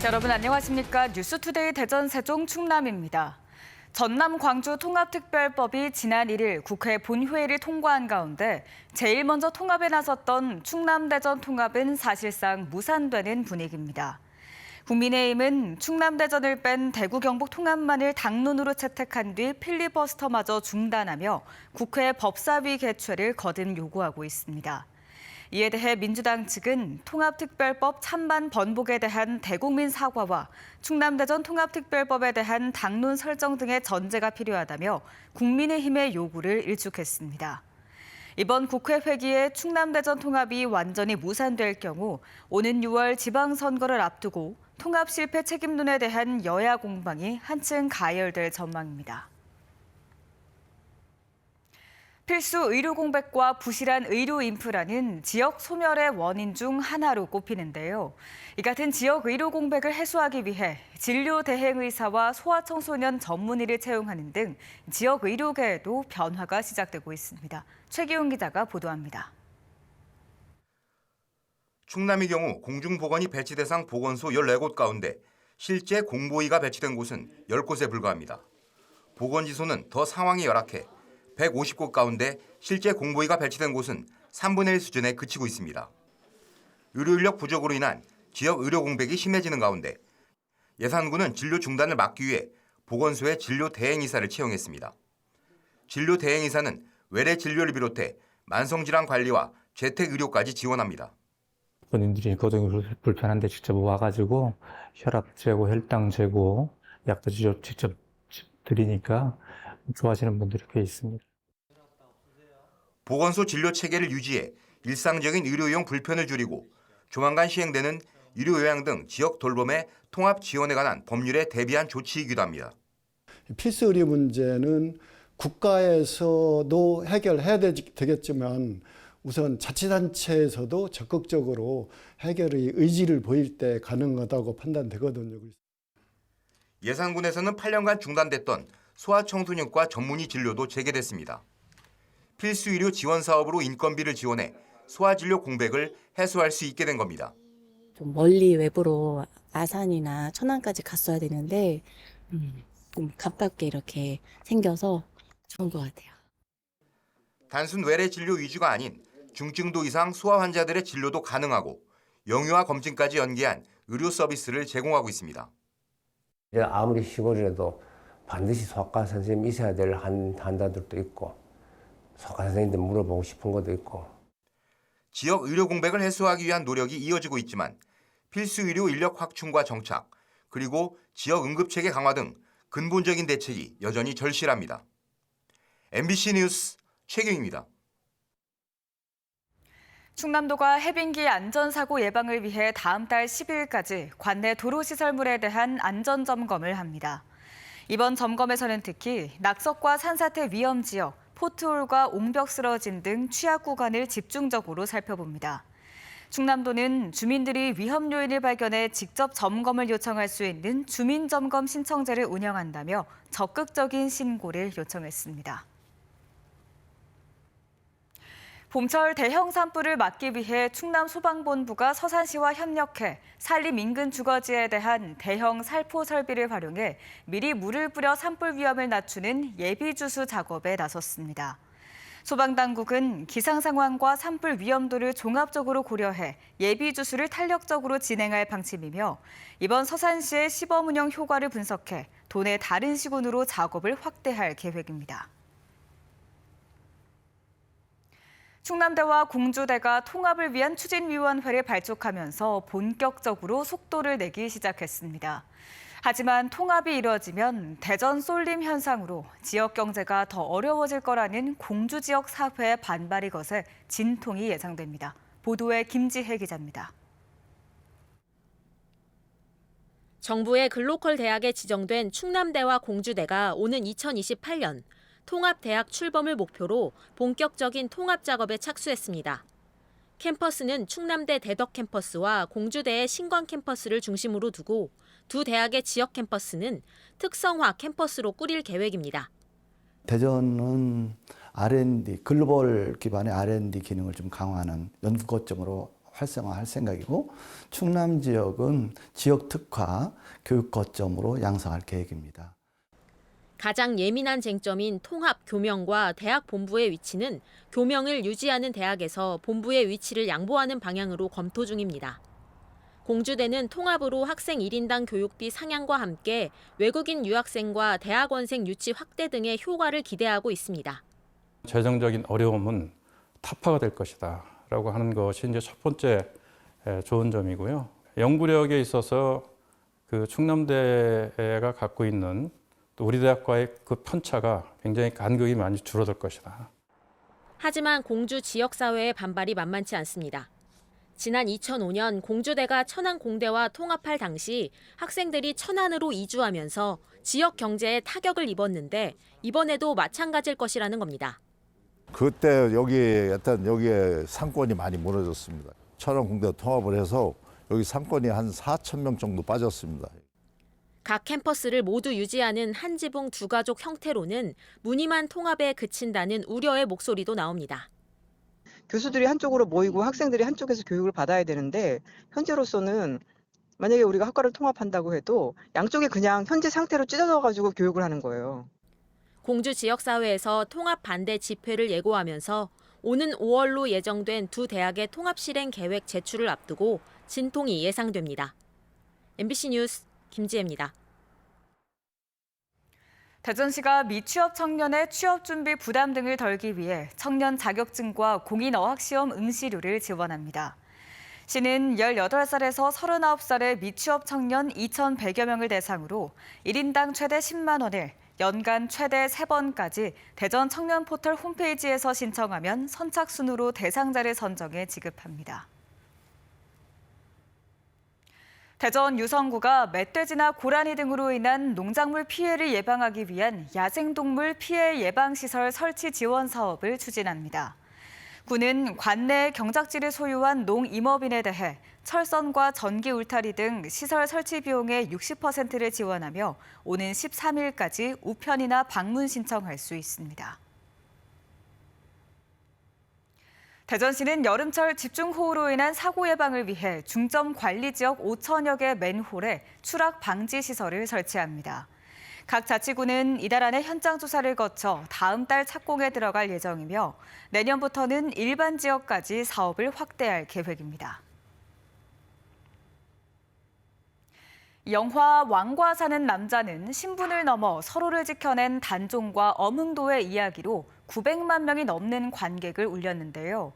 여러분 안녕하십니까? 뉴스투데이 대전 세종 충남입니다. 전남 광주 통합특별법이 지난 1일 국회 본회의를 통과한 가운데 제일 먼저 통합에 나섰던 충남 대전 통합은 사실상 무산되는 분위기입니다. 국민의힘은 충남 대전을 뺀 대구 경북 통합만을 당론으로 채택한 뒤 필리버스터마저 중단하며 국회 법사위 개최를 거듭 요구하고 있습니다. 이에 대해 민주당 측은 통합특별법 찬반 번복에 대한 대국민 사과와 충남대전 통합특별법에 대한 당론 설정 등의 전제가 필요하다며 국민의힘의 요구를 일축했습니다. 이번 국회 회기에 충남대전 통합이 완전히 무산될 경우 오는 6월 지방선거를 앞두고 통합 실패 책임론에 대한 여야 공방이 한층 가열될 전망입니다. 필수 의료 공백과 부실한 의료 인프라는 지역 소멸의 원인 중 하나로 꼽히는데요. 이 같은 지역 의료 공백을 해소하기 위해 진료 대행 의사와 소아청소년 전문의를 채용하는 등 지역 의료계에도 변화가 시작되고 있습니다. 최기훈 기자가 보도합니다. 충남의 경우 공중보건이 배치 대상 보건소 14곳 가운데 실제 공보의가 배치된 곳은 10곳에 불과합니다. 보건지소는 더 상황이 열악해 150곳 가운데 실제 공보의가 배치된 곳은 3분의 1 수준에 그치고 있습니다. 의료 인력 부족으로 인한 지역 의료 공백이 심해지는 가운데 예산군은 진료 중단을 막기 위해 보건소에 진료 대행의사를 채용했습니다. 진료 대행의사는 외래 진료를 비롯해 만성질환 관리와 재택의료까지 지원합니다. 본인들이 거동이 불편한데 직접 와가지고 혈압 재고, 혈당 재고, 약도 직접 드리니까 좋아하시는 분들이 꽤 있습니다. 보건소 진료 체계를 유지해 일상적인 의료용 불편을 줄이고 조만간 시행되는 의료요양 등 지역 돌봄의 통합 지원에 관한 법률에 대비한 조치이기도 합니다. 필수 의료 문제는 국가에서도 해결해야 되겠지만 우선 자치단체에서도 적극적으로 해결의 의지를 보일 때 가능하다고 판단되거든요. 예산군에서는 8년간 중단됐던 소아청소년과 전문의 진료도 재개됐습니다. 필수의료 지원 사업으로 인건비를 지원해 소아진료 공백을 해소할 수 있게 된 겁니다. 좀 멀리 외부로 아산이나 천안까지 갔어야 되는데 좀 가깝게 이렇게 생겨서 좋은 것 같아요. 단순 외래 진료 위주가 아닌 중증도 이상 소아 환자들의 진료도 가능하고 영유아 검진까지 연계한 의료 서비스를 제공하고 있습니다. 아무리 시골이라도 반드시 소아과 선생님이 있어야 될 환자들도 있고 소아과 선생님들 물어보고 싶은 것도 있고. 지역 의료 공백을 해소하기 위한 노력이 이어지고 있지만 필수 의료 인력 확충과 정착, 그리고 지역 응급체계 강화 등 근본적인 대책이 여전히 절실합니다. MBC 뉴스 최경입니다. 충남도가 해빙기 안전사고 예방을 위해 다음 달 10일까지 관내 도로시설물에 대한 안전점검을 합니다. 이번 점검에서는 특히 낙석과 산사태 위험 지역, 포트홀과 옹벽 쓰러짐 등 취약 구간을 집중적으로 살펴봅니다. 충남도는 주민들이 위험 요인을 발견해 직접 점검을 요청할 수 있는 주민점검 신청제를 운영한다며 적극적인 신고를 요청했습니다. 봄철 대형 산불을 막기 위해 충남소방본부가 서산시와 협력해 산림 인근 주거지에 대한 대형 살포 설비를 활용해 미리 물을 뿌려 산불 위험을 낮추는 예비주수 작업에 나섰습니다. 소방당국은 기상 상황과 산불 위험도를 종합적으로 고려해 예비주수를 탄력적으로 진행할 방침이며 이번 서산시의 시범 운영 효과를 분석해 도내 다른 시군으로 작업을 확대할 계획입니다. 충남대와 공주대가 통합을 위한 추진위원회를 발족하면서 본격적으로 속도를 내기 시작했습니다. 하지만 통합이 이뤄지면 대전 쏠림 현상으로 지역 경제가 더 어려워질 거라는 공주 지역 사회의 반발이 거세 진통이 예상됩니다. 보도에 김지혜 기자입니다. 정부의 글로컬 대학에 지정된 충남대와 공주대가 오는 2028년 통합대학 출범을 목표로 본격적인 통합 작업에 착수했습니다. 캠퍼스는 충남대 대덕 캠퍼스와 공주대의 신광 캠퍼스를 중심으로 두고 두 대학의 지역 캠퍼스는 특성화 캠퍼스로 꾸릴 계획입니다. 대전은 R&D, 글로벌 기반의 R&D 기능을 좀 강화하는 연구 거점으로 활성화할 생각이고 충남 지역은 지역 특화 교육 거점으로 양성할 계획입니다. 가장 예민한 쟁점인 통합 교명과 대학 본부의 위치는 교명을 유지하는 대학에서 본부의 위치를 양보하는 방향으로 검토 중입니다. 공주대는 통합으로 학생 1인당 교육비 상향과 함께 외국인 유학생과 대학원생 유치 확대 등의 효과를 기대하고 있습니다. 재정적인 어려움은 타파가 될 것이다 라고 하는 것이 이제 첫 번째 좋은 점이고요. 연구력에 있어서 그 충남대가 갖고 있는 또 우리 대학과의 그 편차가 굉장히 간극이 많이 줄어들 것이다. 하지만 공주 지역사회의 반발이 만만치 않습니다. 지난 2005년 공주대가 천안공대와 통합할 당시 학생들이 천안으로 이주하면서 지역 경제에 타격을 입었는데 이번에도 마찬가지일 것이라는 겁니다. 그때 여기에 상권이 많이 무너졌습니다. 천안공대 통합을 해서 여기 상권이 한 4,000명 정도 빠졌습니다. 각 캠퍼스를 모두 유지하는 한 지붕 두 가족 형태로는 무늬만 통합에 그친다는 우려의 목소리도 나옵니다. 교수들이 한쪽으로 모이고 학생들이 한쪽에서 교육을 받아야 되는데 현재로서는 만약에 우리가 학과를 통합한다고 해도 양쪽에 그냥 현재 상태로 찢어져가지고 교육을 하는 거예요. 공주 지역사회에서 통합 반대 집회를 예고하면서 오는 5월로 예정된 두 대학의 통합 실행 계획 제출을 앞두고 진통이 예상됩니다. MBC 뉴스 김지혜입니다. 대전시가 미취업 청년의 취업 준비 부담 등을 덜기 위해 청년 자격증과 공인어학시험 응시료를 지원합니다. 시는 18살에서 39살의 미취업 청년 2,100여 명을 대상으로 1인당 최대 10만 원을 연간 최대 3번까지 대전 청년 포털 홈페이지에서 신청하면 선착순으로 대상자를 선정해 지급합니다. 대전 유성구가 멧돼지나 고라니 등으로 인한 농작물 피해를 예방하기 위한 야생동물 피해 예방시설 설치 지원 사업을 추진합니다. 구는 관내 경작지를 소유한 농임업인에 대해 철선과 전기 울타리 등 시설 설치 비용의 60%를 지원하며 오는 13일까지 우편이나 방문 신청할 수 있습니다. 대전시는 여름철 집중호우로 인한 사고 예방을 위해 중점 관리 지역 5천여 개 맨홀에 추락 방지 시설을 설치합니다. 각 자치구는 이달 안에 현장 조사를 거쳐 다음 달 착공에 들어갈 예정이며 내년부터는 일반 지역까지 사업을 확대할 계획입니다. 영화 왕과 사는 남자는 신분을 넘어 서로를 지켜낸 단종과 엄흥도의 이야기로 900만 명이 넘는 관객을 울렸는데요.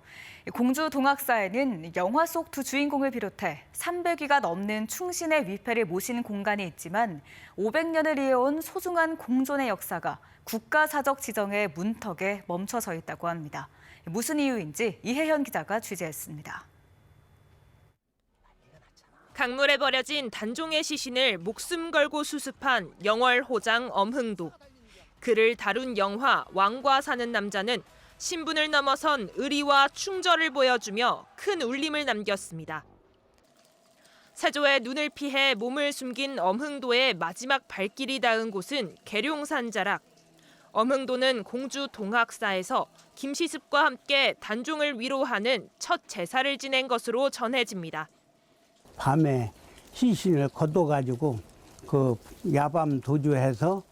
공주 동학사에는 영화 속 두 주인공을 비롯해 300위가 넘는 충신의 위패를 모신 공간이 있지만 500년을 이어온 소중한 공존의 역사가 국가사적 지정의 문턱에 멈춰서 있다고 합니다. 무슨 이유인지 이혜현 기자가 취재했습니다. 강물에 버려진 단종의 시신을 목숨 걸고 수습한 영월호장 엄흥도. 그를 다룬 영화 왕과 사는 남자는 신분을 넘어선 의리와 충절을 보여주며 큰 울림을 남겼습니다. 세조의 눈을 피해 몸을 숨긴 엄흥도의 마지막 발길이 닿은 곳은 계룡산 자락. 엄흥도는 공주 동학사에서 김시습과 함께 단종을 위로하는 첫 제사를 지낸 것으로 전해집니다. 밤에 시신을 걷어가지고 그 야밤 도주해서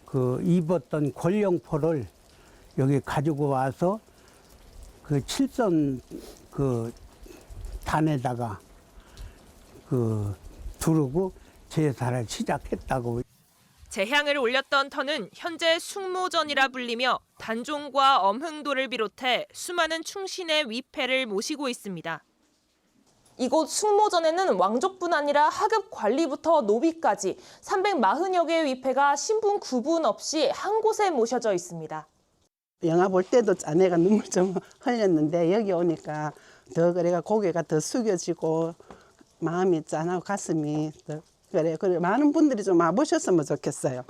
그 입었던 권령포를 여기 가지고 와서 그 칠선 그 단에다가 그 두르고 제사를 시작했다고. 재향을 올렸던 터는 현재 숭모전이라 불리며 단종과 엄흥도를 비롯해 수많은 충신의 위패를 모시고 있습니다. 이곳 숭모전에는 왕족뿐 아니라 하급 관리부터 노비까지 340여 개의 위패가 신분 구분 없이 한 곳에 모셔져 있습니다. 영화 볼 때도 아내가 눈물 좀 흘렸는데 여기 오니까 더 그래가 고개가 더 숙여지고 마음이 짠하고 가슴이 더 그래 많은 분들이 좀 와보셨으면 좋겠어요.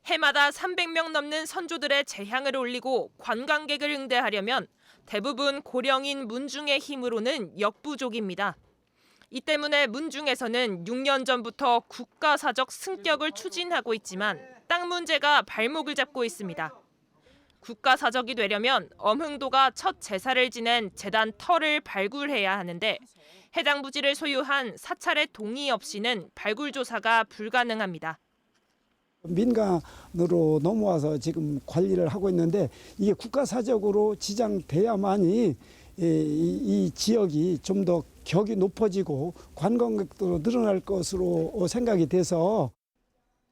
해마다 300명 넘는 선조들의 재향을 올리고 관광객을 응대하려면 대부분 고령인 문중의 힘으로는 역부족입니다. 이 때문에 문중에서는 6년 전부터 국가사적 승격을 추진하고 있지만 땅 문제가 발목을 잡고 있습니다. 국가사적이 되려면 엄흥도가 첫 제사를 지낸 제단 터를 발굴해야 하는데 해당 부지를 소유한 사찰의 동의 없이는 발굴 조사가 불가능합니다. 민간으로 넘어와서 지금 관리를 하고 있는데 이게 국가사적으로 지정돼야만이 이 지역이 좀 더 격이 높아지고 관광객도 늘어날 것으로 생각이 돼서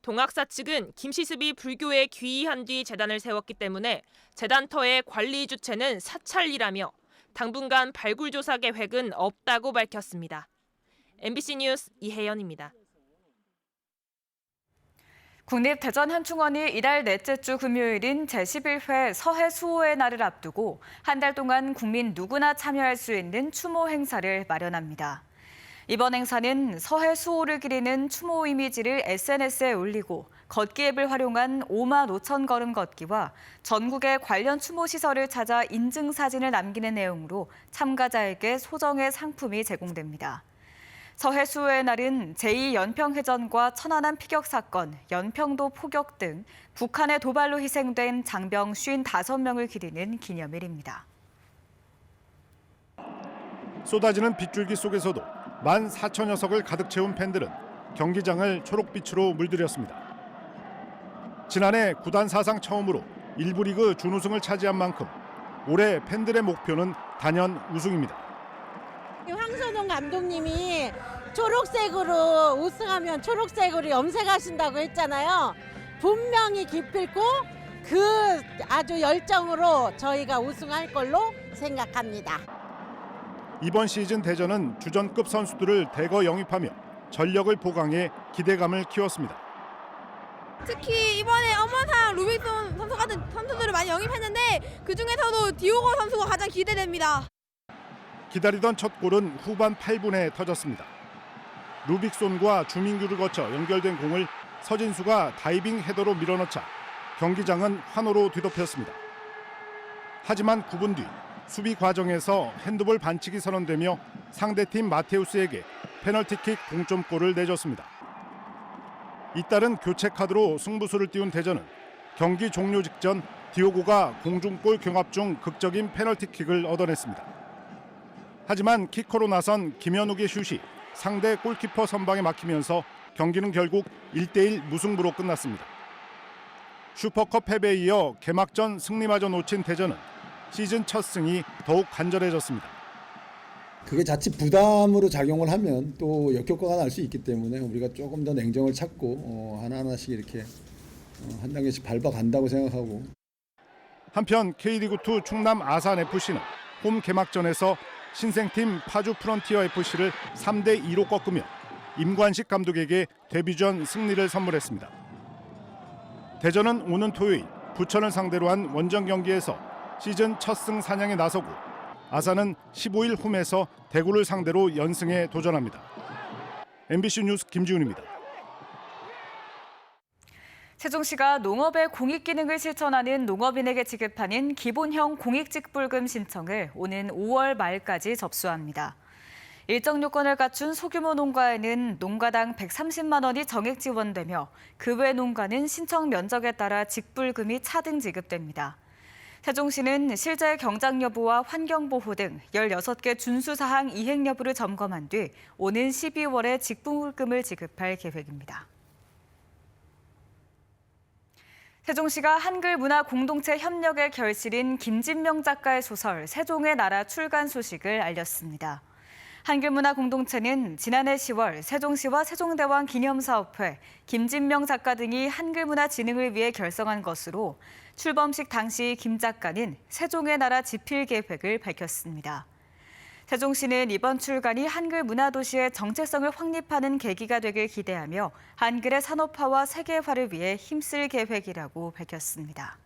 동학사 측은 김시습이 불교에 귀의한 뒤 재단을 세웠기 때문에 재단터의 관리 주체는 사찰이라며 당분간 발굴 조사 계획은 없다고 밝혔습니다. MBC 뉴스 이혜연입니다. 국립대전현충원이 이달 넷째 주 금요일인 제11회 서해 수호의 날을 앞두고 한 달 동안 국민 누구나 참여할 수 있는 추모 행사를 마련합니다. 이번 행사는 서해 수호를 기리는 추모 이미지를 SNS에 올리고 걷기 앱을 활용한 5만 5천 걸음 걷기와 전국의 관련 추모 시설을 찾아 인증 사진을 남기는 내용으로 참가자에게 소정의 상품이 제공됩니다. 서해 수호의 날은 제2연평해전과 천안함 피격 사건, 연평도 포격 등 북한의 도발로 희생된 장병 55명을 기리는 기념일입니다. 쏟아지는 빗줄기 속에서도 14,000여 가득 채운 팬들은 경기장을 초록빛으로 물들였습니다. 지난해 구단 사상 처음으로 1부 리그 준우승을 차지한 만큼 올해 팬들의 목표는 단연 우승입니다. 황선홍 감독님이 초록색으로 우승하면 초록색으로 염색하신다고 했잖아요. 분명히 기필코 그 아주 열정으로 저희가 우승할 걸로 생각합니다. 이번 시즌 대전은 주전급 선수들을 대거 영입하며 전력을 보강해 기대감을 키웠습니다. 특히 이번에 엄원상 루빅손 선수 같은 선수들을 많이 영입했는데 그중에서도 디오고 선수가 가장 기대됩니다. 기다리던 첫 골은 후반 8분에 터졌습니다. 루빅손과 주민규를 거쳐 연결된 공을 서진수가 다이빙 헤더로 밀어넣자 경기장은 환호로 뒤덮였습니다. 하지만 9분 뒤 수비 과정에서 핸드볼 반칙이 선언되며 상대팀 마테우스에게 페널티킥 동점골을 내줬습니다. 잇따른 교체 카드로 승부수를 띄운 대전은 경기 종료 직전 디오고가 공중골 경합 중 극적인 페널티킥을 얻어냈습니다. 하지만 키커로 나선 김현욱의 슛이 상대 골키퍼 선방에 막히면서 경기는 결국 1대1 무승부로 끝났습니다. 슈퍼컵 패배에 이어 개막전 승리마저 놓친 대전은 시즌 첫 승이 더욱 간절해졌습니다. 그게 자칫 부담으로 작용을 하면 또 역효과가 날 수 있기 때문에 우리가 조금 더 냉정을 찾고 하나하나씩 이렇게 한 단계씩 밟아간다고 생각하고. 한편 K리그2 충남 아산FC는 홈 개막전에서 신생팀 파주 프론티어 FC를 3대2로 꺾으며 임관식 감독에게 데뷔전 승리를 선물했습니다. 대전은 오는 토요일 부천을 상대로 한 원정 경기에서 시즌 첫 승 사냥에 나서고 아산은 15일 홈에서 대구를 상대로 연승에 도전합니다. MBC 뉴스 김지훈입니다. 세종시가 농업의 공익 기능을 실천하는 농업인에게 지급하는 기본형 공익직불금 신청을 오는 5월 말까지 접수합니다. 일정 요건을 갖춘 소규모 농가에는 농가당 130만 원이 정액 지원되며 그 외 농가는 신청 면적에 따라 직불금이 차등 지급됩니다. 세종시는 실제 경작 여부와 환경보호 등 16개 준수사항 이행 여부를 점검한 뒤 오는 12월에 직불금을 지급할 계획입니다. 세종시가 한글 문화 공동체 협력의 결실인 김진명 작가의 소설 세종의 나라 출간 소식을 알렸습니다. 한글 문화 공동체는 지난해 10월 세종시와 세종대왕 기념사업회, 김진명 작가 등이 한글 문화 진흥을 위해 결성한 것으로 출범식 당시 김 작가는 세종의 나라 집필 계획을 밝혔습니다. 세종시는 이번 출간이 한글 문화도시의 정체성을 확립하는 계기가 되길 기대하며 한글의 산업화와 세계화를 위해 힘쓸 계획이라고 밝혔습니다.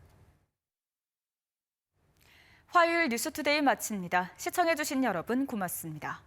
화요일 뉴스투데이 마칩니다. 시청해주신 여러분 고맙습니다.